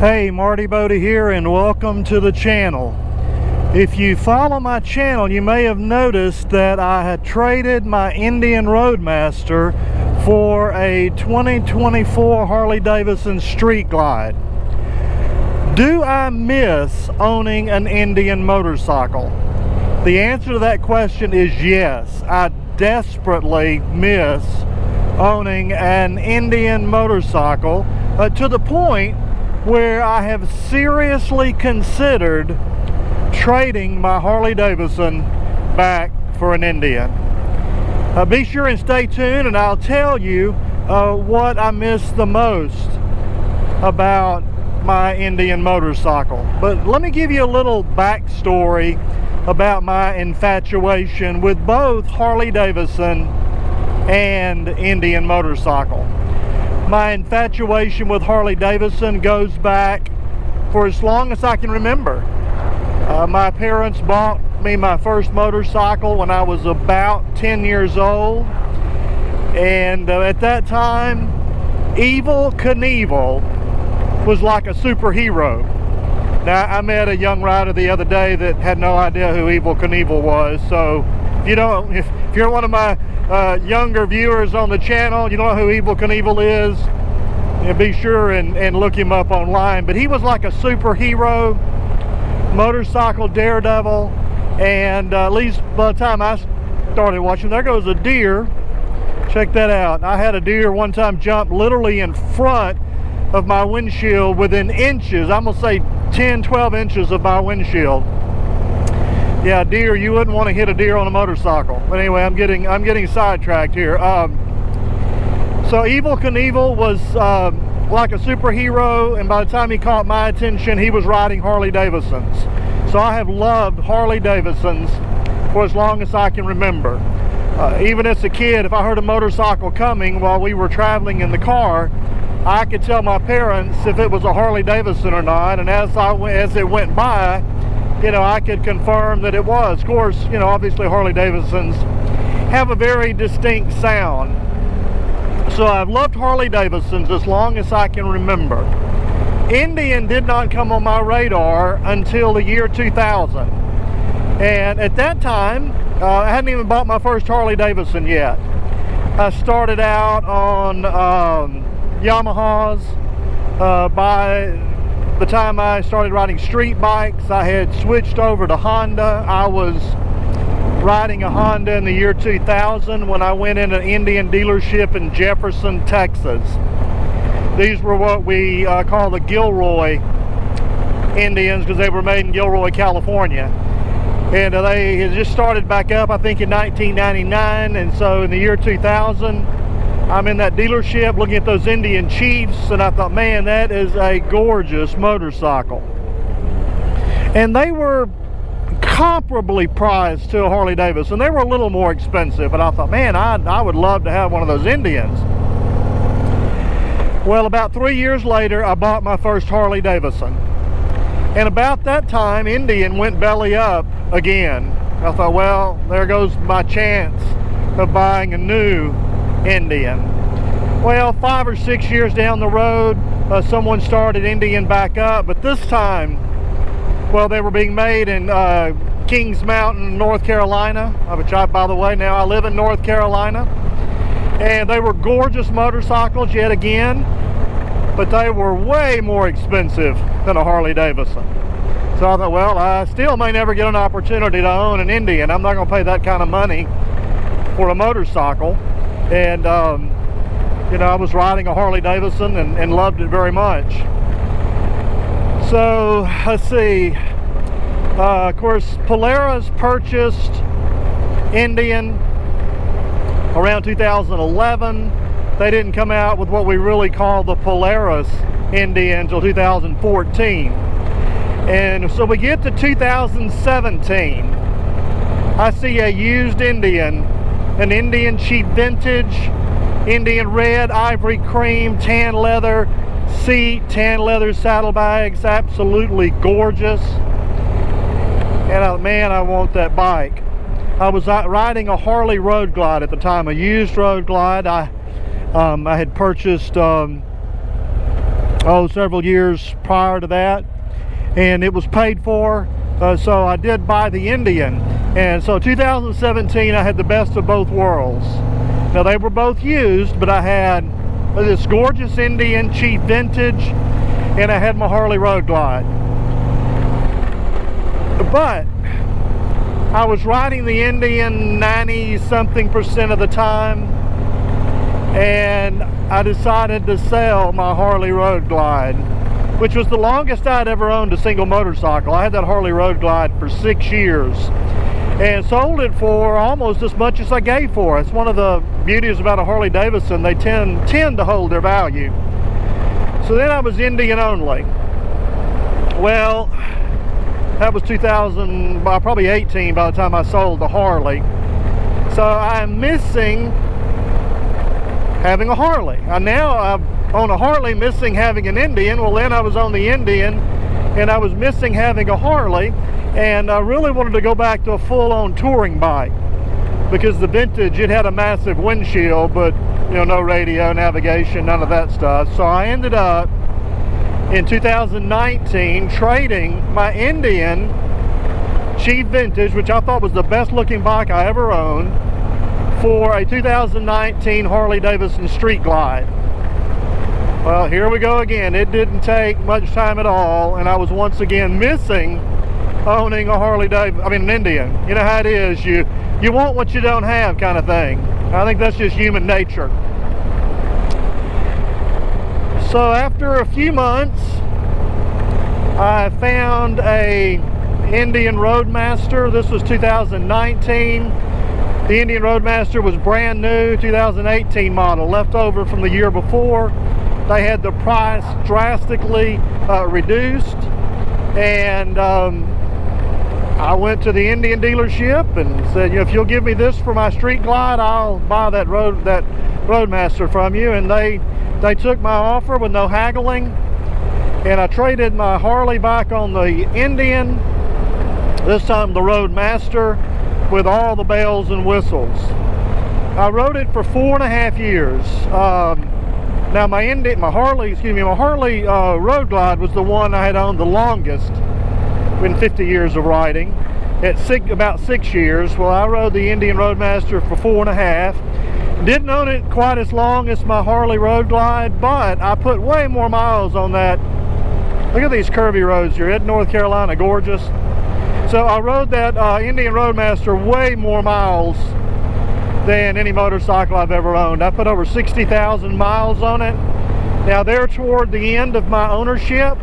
Hey, Marty Bodie here, and welcome to the channel. If you follow my channel, you may have noticed that I had traded my Indian Roadmaster for a 2024 Harley Davidson Street Glide. Do I miss owning an Indian motorcycle? The answer to that question is yes. I desperately miss owning an Indian motorcycle to the point where I have seriously considered trading my Harley Davidson back for an Indian. Be sure and stay tuned, and I'll tell you what I miss the most about my Indian motorcycle. But let me give you a little backstory about my infatuation with both Harley Davidson and Indian motorcycle. My infatuation with Harley Davidson goes back for as long as I can remember. My parents bought me my first motorcycle when I was about 10 years old, and at that time Evel Knievel was like a superhero. Now, I met a young rider the other day that had no idea who Evel Knievel was, so if you're one of my younger viewers on the channel, you don't know who Evel Knievel is, be sure and look him up online. But he was like a superhero, motorcycle daredevil, and at least by the time I started watching, there goes a deer. Check that out. I had a deer one time jump literally in front of my windshield within inches. I'm gonna say 10-12 inches of my windshield. Yeah, deer, you wouldn't want to hit a deer on a motorcycle. But anyway, I'm getting sidetracked here. So Evel Knievel was like a superhero, and by the time he caught my attention, he was riding Harley Davidsons. So I have loved Harley Davidsons for as long as I can remember. Even as a kid, if I heard a motorcycle coming while we were traveling in the car, I could tell my parents if it was a Harley Davidson or not, and as it went by, I could confirm that it was. Of course, obviously Harley Davidsons have a very distinct sound. So I've loved Harley Davidsons as long as I can remember. Indian did not come on my radar until the year 2000. And at that time, I hadn't even bought my first Harley Davidson yet. I started out on Yamahas. By the time I started riding street bikes, I had switched over to Honda. I was riding a Honda in the year 2000 when I went in an Indian dealership in Jefferson, Texas. These were what we call the Gilroy Indians, because they were made in Gilroy, California. And they had just started back up, I think, in 1999. And so in the year 2000, I'm in that dealership looking at those Indian Chiefs, and I thought, man, that is a gorgeous motorcycle. And they were comparably priced to a Harley Davidson. They were a little more expensive, but I thought, man, I would love to have one of those Indians. Well, about 3 years later, I bought my first Harley Davidson. And about that time, Indian went belly up again. I thought, well, there goes my chance of buying a new Indian. Well, 5 or 6 years down the road, someone started Indian back up, but this time, well, they were being made in Kings Mountain, North Carolina, which by the way, now I live in North Carolina, and they were gorgeous motorcycles yet again, but they were way more expensive than a Harley Davidson. So I thought, well, I still may never get an opportunity to own an Indian. I'm not going to pay that kind of money for a motorcycle. And I was riding a Harley Davidson and loved it very much. So let's see, of course, Polaris purchased Indian around 2011. They didn't come out with what we really call the Polaris Indian until 2014. And so we get to 2017, I see a used Indian, an Indian cheap vintage, Indian red, ivory cream, tan leather seat, tan leather saddlebags, absolutely gorgeous. And man, I want that bike. I was riding a Harley Road Glide at the time, a used Road Glide. I had purchased several years prior to that, and it was paid for, so I did buy the Indian. And so 2017 I had the best of both worlds. Now they were both used, but I had this gorgeous Indian cheap vintage, and I had my Harley Road Glide. But I was riding the Indian 90-something% of the time, and I decided to sell my Harley Road Glide, which was the longest I'd ever owned a single motorcycle. I had that Harley Road Glide for 6 years and sold it for almost as much as I gave for it. It's one of the beauties about a Harley Davidson. They tend to hold their value. So then I was Indian only. Well, that was 2018 by the time I sold the Harley. So I'm missing having a Harley. Now I'm on a Harley missing having an Indian. Well, then I was on the Indian and I was missing having a Harley, and I really wanted to go back to a full-on touring bike, because the vintage, it had a massive windshield, but no radio, navigation, none of that stuff. So I ended up in 2019 trading my Indian cheap vintage, which I thought was the best looking bike I ever owned, for a 2019 Harley Davidson Street Glide. Well, here we go again. It didn't take much time at all, and I was once again missing owning a an Indian. You know how it is, you want what you don't have kind of thing. I think that's just human nature. So after a few months, I found a Indian Roadmaster. This was 2019. The Indian Roadmaster was brand new, 2018 model, left over from the year before. They had the price drastically reduced, and I went to the Indian dealership and said, if you'll give me this for my Street Glide, I'll buy that Roadmaster from you. And they took my offer with no haggling, and I traded my Harley back on the Indian, this time the Roadmaster, with all the bells and whistles. I rode it for 4.5 years. Now my Harley Road Glide was the one I had owned the longest in 50 years of riding, at about 6 years. Well, I rode the Indian Roadmaster for 4.5. Didn't own it quite as long as my Harley Road Glide, but I put way more miles on that. Look at these curvy roads here in North Carolina, gorgeous. So I rode that Indian Roadmaster way more miles than any motorcycle I've ever owned. I put over 60,000 miles on it. Now there toward the end of my ownership,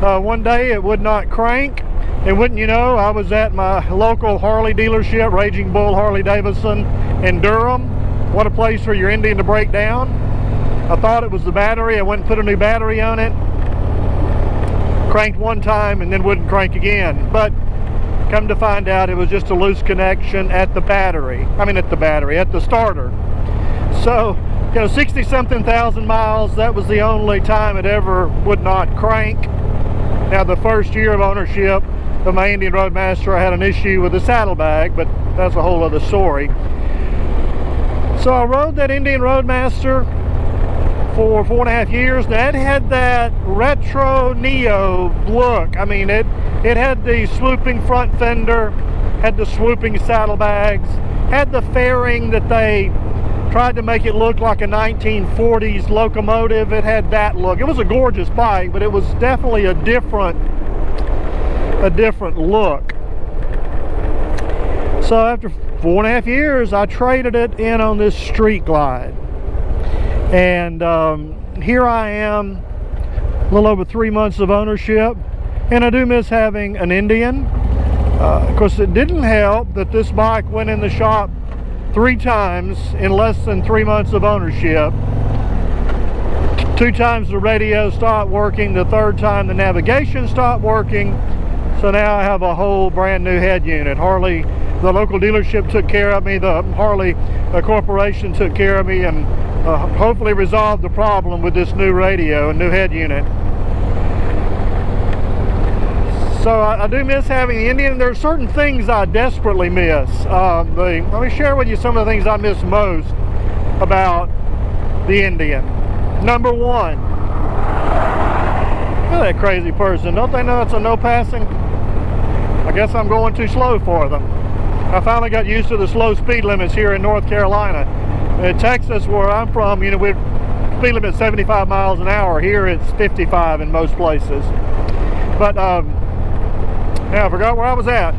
one day it would not crank, and wouldn't you know, I was at my local Harley dealership, Raging Bull Harley Davidson in Durham. What a place for your Indian to break down. I thought it was the battery. I went and put a new battery on it. Cranked one time and then wouldn't crank again. But come to find out, it was just a loose connection at the battery. At the starter. So, 60-something thousand miles, that was the only time it ever would not crank. Now, the first year of ownership of my Indian Roadmaster, I had an issue with the saddlebag, but that's a whole other story. So I rode that Indian Roadmaster for 4.5 years. Now, it had that retro neo look. It had the swooping front fender, had the swooping saddlebags, had the fairing that they tried to make it look like a 1940s locomotive. It had that look. It was a gorgeous bike, but it was definitely a different look. So after 4.5 years, I traded it in on this Street Glide, and here I am, a little over 3 months of ownership, and I do miss having an Indian. Of course, it didn't help that this bike went in the shop 3 times in less than 3 months of ownership. 2 times the radio stopped working, the 3rd time the navigation stopped working. So now I have a whole brand new head unit. Harley, the local dealership, took care of me. The Harley Corporation took care of me, and hopefully resolved the problem with this new radio and new head unit. So I do miss having the Indian. There are certain things I desperately miss. Let me share with you some of the things I miss most about the Indian. Number one, that crazy person. Don't they know it's a no passing? I guess I'm going too slow for them. I finally got used to the slow speed limits here in North Carolina. In Texas, where I'm from, you know, we're speed limit 75 miles an hour. Here it's 55 in most places. But now I forgot where I was at.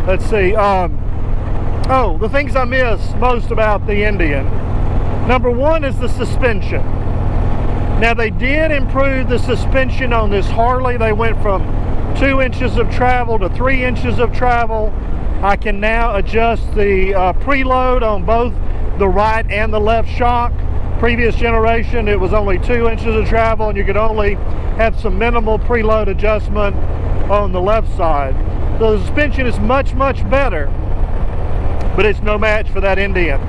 Let's see. Oh, the things I miss most about the Indian. Number one is the suspension. Now they did improve the suspension on this Harley. They went from 2 inches of travel to 3 inches of travel. I can now adjust the preload on both the right and the left shock. Previous generation, it was only 2 inches of travel, and you could only have some minimal preload adjustment on the left side. So the suspension is much, much better, but it's no match for that Indian.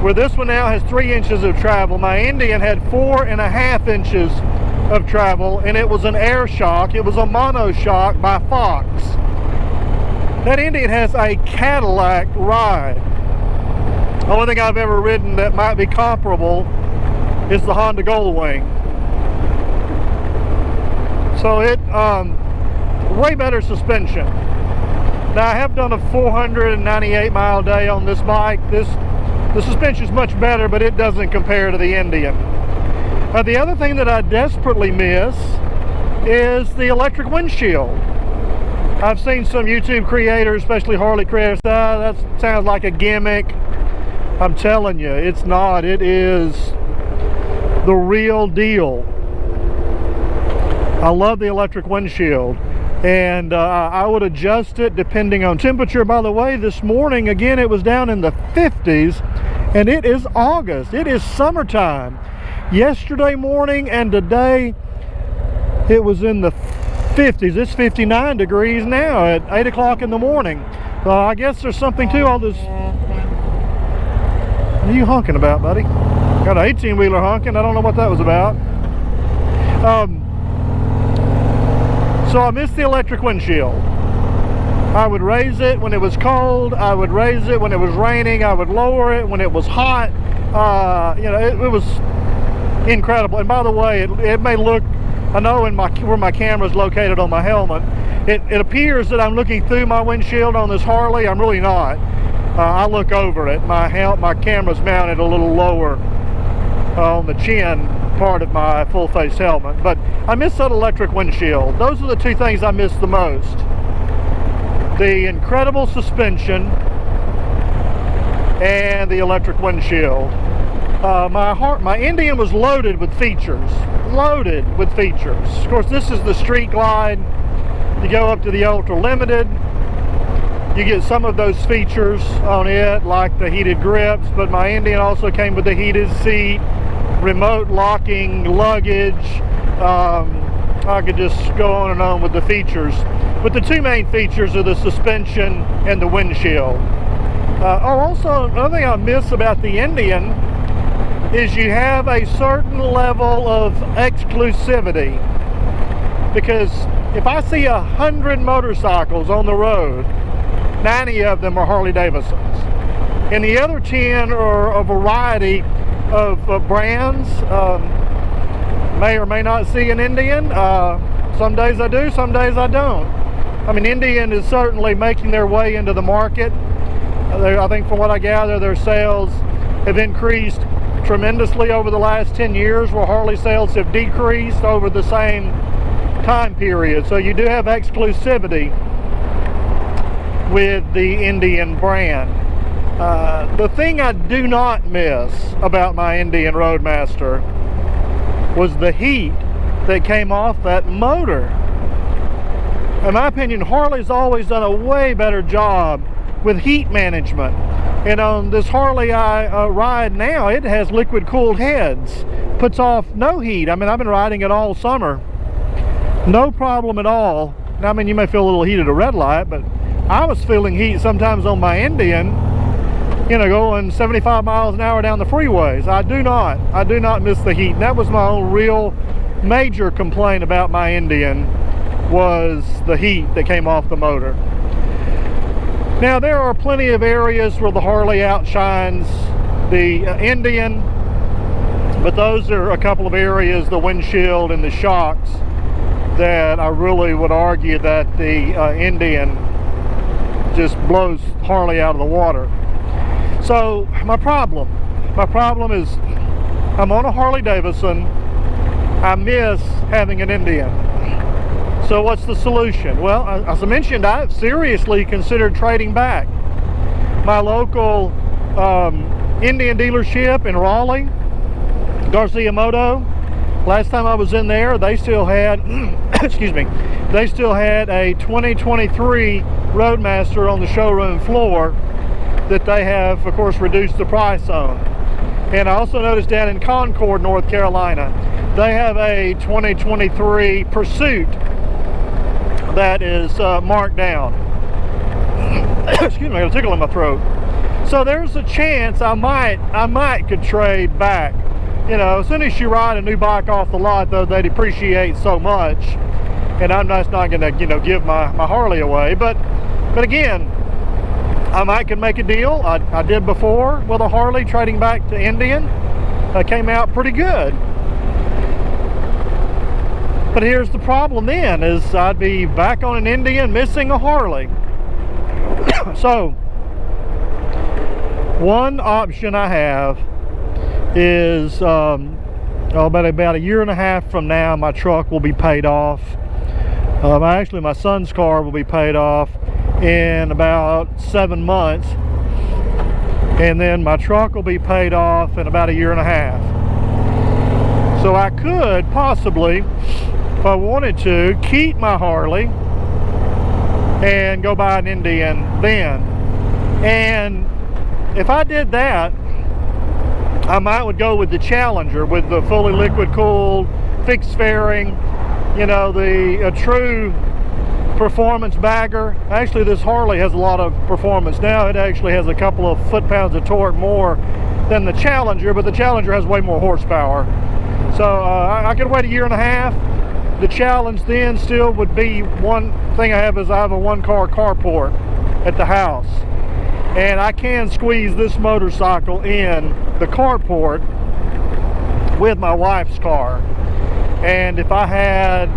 Where this one now has 3 inches of travel, my Indian had 4.5 inches of travel, and it was an air shock. It was a mono shock by Fox. That Indian has a Cadillac ride. The only thing I've ever ridden that might be comparable is the Honda Goldwing. So it, way better suspension. Now I have done a 498 mile day on this bike. The suspension is much better, but it doesn't compare to the Indian. The other thing that I desperately miss is the electric windshield. I've seen some YouTube creators, especially Harley creators, say, that sounds like a gimmick. I'm telling you, it's not. It is the real deal. I love the electric windshield, and I would adjust it depending on temperature. By the way, this morning, again, it was down in the 50s, and it is August. It is summertime. Yesterday morning and today, it was in the 50s. It's 59 degrees now at 8 o'clock in the morning. I guess there's something to all this. What are you honking about, buddy? Got an 18-wheeler honking. I don't know what that was about. So I missed the electric windshield. I would raise it when it was cold. I would raise it when it was raining. I would lower it when it was hot. You know, it was incredible. And by the way, it may look, I know in where my camera is located on my helmet, it appears that I'm looking through my windshield on this Harley. I'm really not. I look over it. My camera's mounted a little lower on the chin part of my full face helmet. But I miss that electric windshield. Those are the two things I miss the most. The incredible suspension and the electric windshield. My Indian was loaded with features. Loaded with features. Of course, this is the Street Glide. You go up to the Ultra Limited, you get some of those features on it, like the heated grips, but my Indian also came with the heated seat, remote locking luggage. I could just go on and on with the features. But the two main features are the suspension and the windshield. Also, another thing I miss about the Indian is you have a certain level of exclusivity. Because if I see 100 motorcycles on the road, 90 of them are Harley Davidsons. And the other 10 are a variety of brands. May or may not see an Indian. Some days I do, some days I don't. I mean, Indian is certainly making their way into the market. I think from what I gather, their sales have increased tremendously over the last 10 years, where Harley sales have decreased over the same time period. So you do have exclusivity with the Indian brand. The thing I do not miss about my Indian Roadmaster was the heat that came off that motor. In my opinion, Harley's always done a way better job with heat management. And on this Harley I ride now, it has liquid cooled heads. Puts off no heat. I mean, I've been riding it all summer. No problem at all. Now, I mean, you may feel a little heat at a red light, but I was feeling heat sometimes on my Indian, you know, going 75 miles an hour down the freeways. I do not miss the heat. And that was my own real major complaint about my Indian, was the heat that came off the motor. Now, there are plenty of areas where the Harley outshines the Indian. But those are a couple of areas, the windshield and the shocks, that I really would argue that the Indian just blows Harley out of the water. So my problem is I'm on a Harley Davidson. I miss having an Indian. So what's the solution? Well, as I mentioned, I've seriously considered trading back. My local Indian dealership in Raleigh, Garcia Moto, last time I was in there, they still had excuse me, they still had a 2023 Roadmaster on the showroom floor that they have, of course, reduced the price on. And I also noticed down in Concord, North Carolina, they have a 2023 Pursuit that is marked down. Excuse me, I got a tickle in my throat. So there's a chance I might could trade back. You know, as soon as you ride a new bike off the lot, though, they depreciate so much, and I'm just not going to, you know, give my Harley away. But again, I might could make a deal. I did before with a Harley, trading back to Indian. Came out pretty good. But here's the problem then, is I'd be back on an Indian missing a Harley. So one option I have is about a year and a half from now, my truck will be paid off. Actually, my son's car will be paid off in about 7 months, and then my truck will be paid off in about a year and a half. So I could possibly, if I wanted to, keep my Harley and go buy an Indian then. And if I did that, I would go with the Challenger, with the fully liquid cooled, fixed fairing, you know, a true performance bagger. Actually, this Harley has a lot of performance now. It actually has a couple of foot-pounds of torque more than the Challenger, but the Challenger has way more horsepower. So I could wait a year and a half. The challenge then still would be, one thing I have is I have a one-car carport at the house, and I can squeeze this motorcycle in the carport with my wife's car. And if I had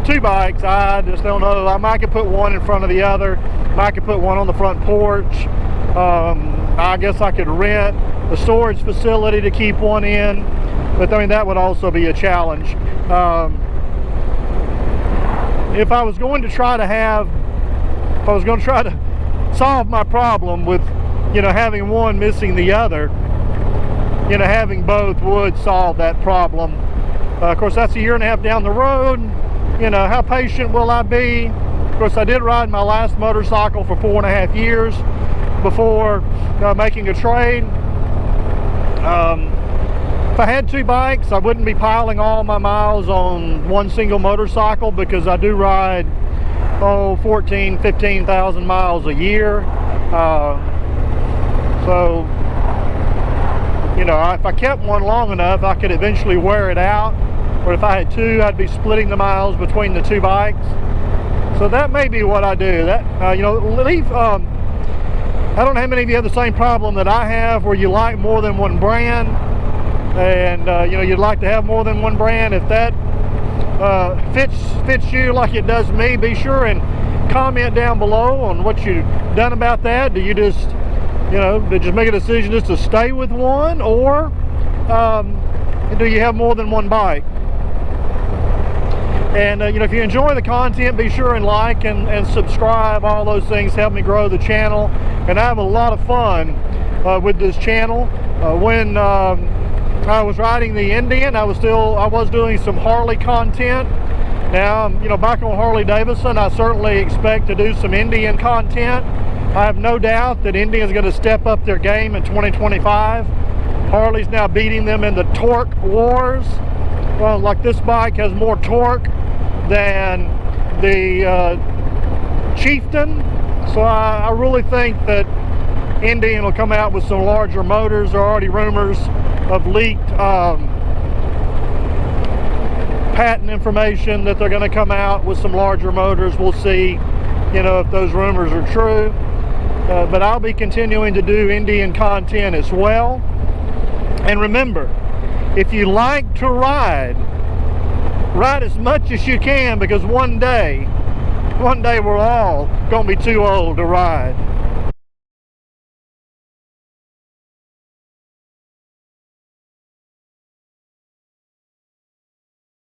two bikes, I just don't know, I might could put one in front of the other, I could put one on the front porch. I guess I could rent a storage facility to keep one in, but I mean, that would also be a challenge. If I was going to try to solve my problem with, you know, having one missing the other, you know, having both would solve that problem. Of course, that's a year and a half down the road. You know, how patient will I be? Of course, I did ride my last motorcycle for 4.5 years before making a trade. If I had two bikes, I wouldn't be piling all my miles on one single motorcycle, because I do ride 15,000 miles a year. So, you know, if I kept one long enough, I could eventually wear it out. Or if I had two, I'd be splitting the miles between the two bikes. So that may be what I do. That you know, I don't know how many of you have the same problem that I have, where you like more than one brand, and you know, you'd like to have more than one brand. If that fits you like it does me, be sure and comment down below on what you've done about that. Do you just, you know, did you make a decision just to stay with one, or do you have more than one bike? And you know, if you enjoy the content, be sure and like and subscribe. All those things help me grow the channel, and I have a lot of fun with this channel. When I was riding the Indian, I was doing some Harley content. Now, you know, back on Harley Davidson, I certainly expect to do some Indian content. I have no doubt that Indian's going to step up their game in 2025. Harley's now beating them in the torque wars. Well, like, this bike has more torque than the Chieftain. So I really think that Indian will come out with some larger motors. There are already rumors of leaked patent information that they're going to come out with some larger motors. We'll see, you know, if those rumors are true. But I'll be continuing to do Indian content as well. And remember, if you like to ride, ride as much as you can, because one day we're all gonna be too old to ride.